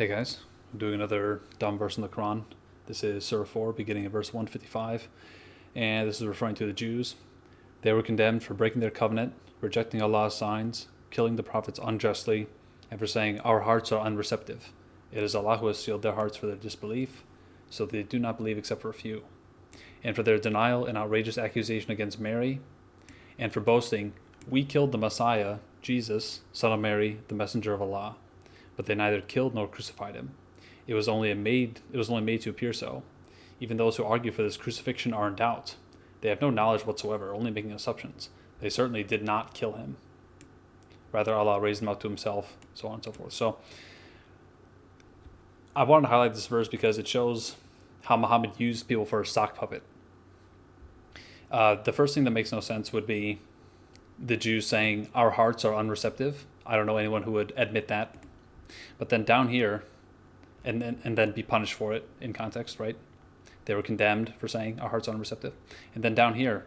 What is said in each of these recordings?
Hey guys, I'm doing another dumb verse in the Quran. This is Surah 4, beginning of verse 155, and this is referring to the Jews. They were condemned for breaking their covenant, rejecting Allah's signs, killing the prophets unjustly, and for saying, "Our hearts are unreceptive." It is Allah who has sealed their hearts for their disbelief, so they do not believe except for a few. And for their denial and outrageous accusation against Mary, and for boasting, "We killed the Messiah, Jesus, son of Mary, the messenger of Allah." But they neither killed nor crucified him. It was only made to appear so. Even those who argue for this crucifixion are in doubt. They have no knowledge whatsoever, only making assumptions. They certainly did not kill him. Rather, Allah raised him up to himself, so on and so forth. So, I wanted to highlight this verse because it shows how Muhammad used people for a sock puppet. The first thing that makes no sense would be the Jews saying, "Our hearts are unreceptive." I don't know anyone who would admit that. But then down here, and then be punished for it in context, right? They were condemned for saying our hearts are unreceptive. And then down here,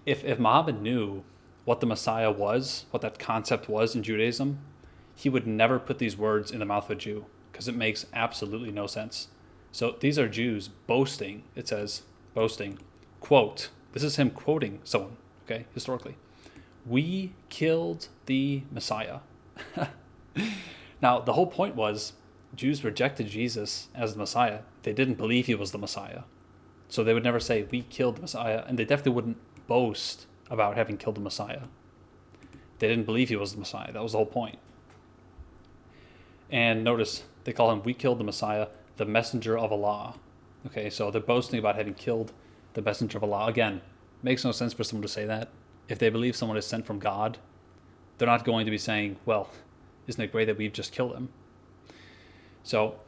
if Muhammad knew what the Messiah was, what that concept was in Judaism, he would never put these words in the mouth of a Jew because it makes absolutely no sense. So these are Jews boasting. It says boasting, quote. This is him quoting someone, okay, historically. "We killed the Messiah." Now, the whole point was Jews rejected Jesus as the Messiah. They didn't believe he was the Messiah. So they would never say, "We killed the Messiah," and they definitely wouldn't boast about having killed the Messiah. They didn't believe he was the Messiah. That was the whole point. And notice, they call him, "We killed the Messiah, the messenger of Allah." Okay, so they're boasting about having killed the messenger of Allah. Again, makes no sense for someone to say that. If they believe someone is sent from God, they're not going to be saying, "Well, isn't it great that we've just killed him?" So,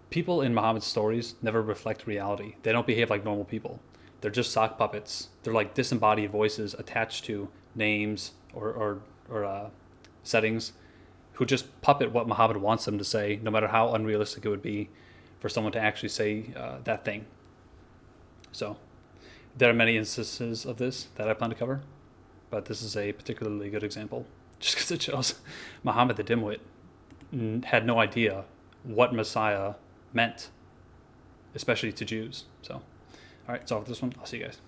people in Muhammad's stories never reflect reality. They don't behave like normal people. They're just sock puppets. They're like disembodied voices attached to names or settings who just puppet what Muhammad wants them to say, no matter how unrealistic it would be for someone to actually say that thing. So, there are many instances of this that I plan to cover, but this is a particularly good example. Just because it shows Muhammad the dimwit had no idea what Messiah meant, especially to Jews. So, all right, that's all for this one. I'll see you guys.